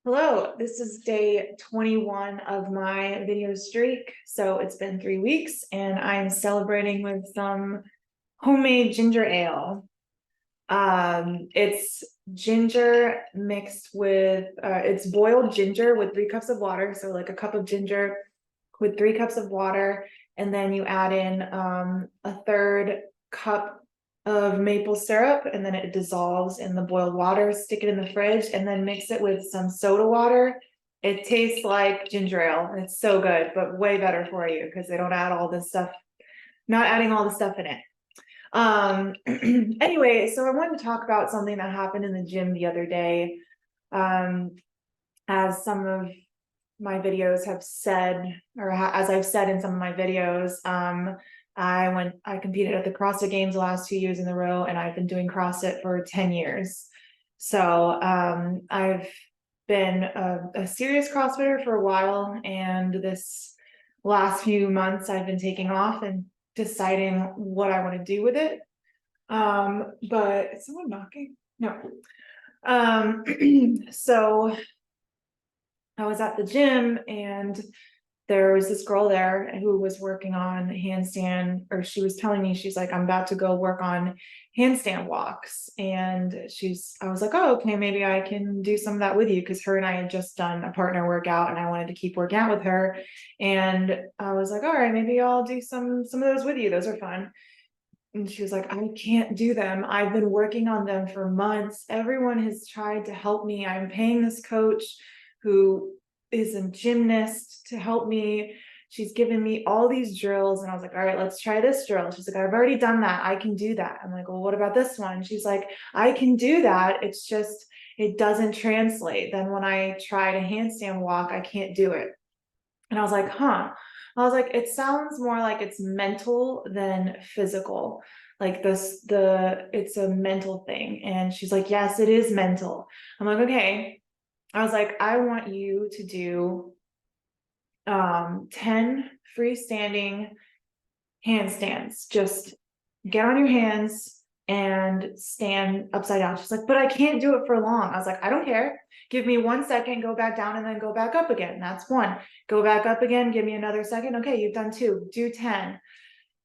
Hello, this is day 21 of my video streak. So it's been 3 weeks and I'm celebrating with some homemade ginger ale. It's ginger mixed with, it's boiled ginger with 3 cups of water. So like a cup of ginger with 3 cups of water. And then you add in a third cup of maple syrup, and then it dissolves in the boiled water. Stick it in the fridge and then mix it with some soda water. It tastes like ginger ale. It's so good, but way better for you because they don't add all this stuff, not adding all the stuff in it. Anyway, so I wanted to talk about something that happened in the gym the other day. As some of my videos have said, or as I've said in some of my videos, I competed at the CrossFit Games the last 2 years in a row, and I've been doing CrossFit for 10 years. So I've been a serious CrossFitter for a while, and this last few months I've been taking off and deciding what I want to do with it. But is someone knocking? No. So I was at the gym and there was this girl there who was working on handstand, or she was telling me, she's like, I'm about to go work on handstand walks. And I was like, oh, okay, maybe I can do some of that with you. Cause her and I had just done a partner workout and I wanted to keep working out with her. And I was like, all right, maybe I'll do some of those with you. Those are fun. And she was like, I can't do them. I've been working on them for months. Everyone has tried to help me. I'm paying this coach who is a gymnast to help me. She's given me all these drills. And I was like, all right, let's try this drill. She's like, I've already done that. I can do that. I'm like, well, what about this one? She's like, I can do that. It's just, it doesn't translate. Then when I try to handstand walk, I can't do it. And I was like, huh. I was like, it sounds more like it's mental than physical. Like it's a mental thing. And she's like, yes, it is mental. I'm like, okay. I was like, I want you to do 10 freestanding handstands. Just get on your hands and stand upside down. She's like, but I can't do it for long. I was like, I don't care. Give me 1 second, go back down and then go back up again. That's one. Go back up again. Give me another second. Okay, you've done 2. Do 10.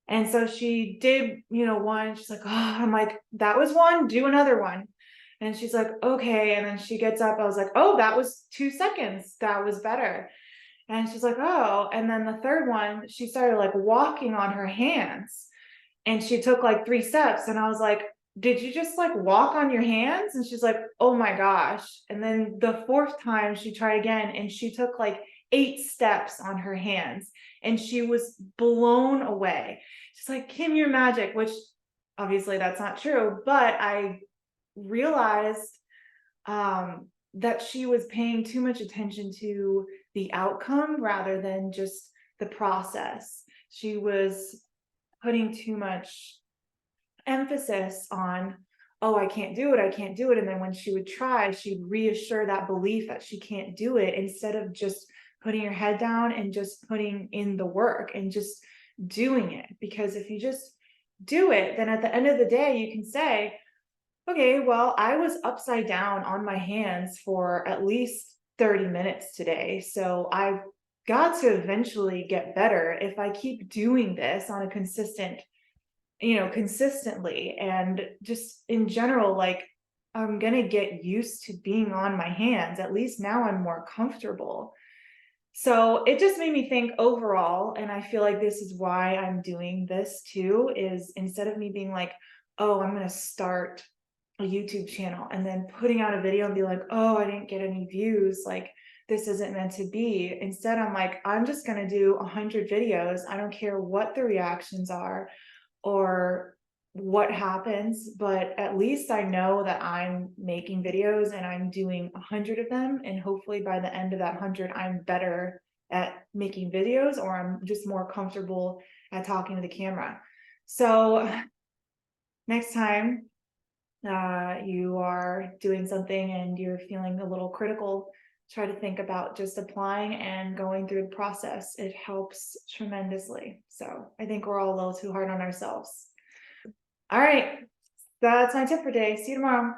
And so she did, one. She's like, oh, I'm like, that was 1. Do another one. And she's like, okay. And then she gets up. I was like, oh, that was 2 seconds. That was better. And she's like, oh. And then the third one, she started like walking on her hands and she took like 3 steps. And I was like, did you just like walk on your hands? And she's like, oh my gosh. And then the fourth time she tried again and she took like 8 steps on her hands and she was blown away. She's like, Kim, you're magic, which obviously that's not true. But I realized that she was paying too much attention to the outcome rather than just the process. She was putting too much emphasis on, oh, I can't do it, I can't do it. And then when she would try, she'd reassure that belief that she can't do it instead of just putting her head down and just putting in the work and just doing it. Because if you just do it, then at the end of the day, you can say, okay, well, I was upside down on my hands for at least 30 minutes today. So I've got to eventually get better if I keep doing this on a consistently. And just in general, like I'm going to get used to being on my hands. At least now I'm more comfortable. So it just made me think overall. And I feel like this is why I'm doing this too, is instead of me being like, oh, I'm going to start a YouTube channel and then putting out a video and be like, oh, I didn't get any views. Like this isn't meant to be. Instead, I'm like, I'm just going to do 100 videos. I don't care what the reactions are or what happens, but at least I know that I'm making videos and I'm doing 100 of them. And hopefully by the end of that 100, I'm better at making videos or I'm just more comfortable at talking to the camera. So next time you are doing something and you're feeling a little critical, try to think about just applying and going through the process. It helps tremendously. So I think we're all a little too hard on ourselves. All right, that's my tip for today. See you tomorrow.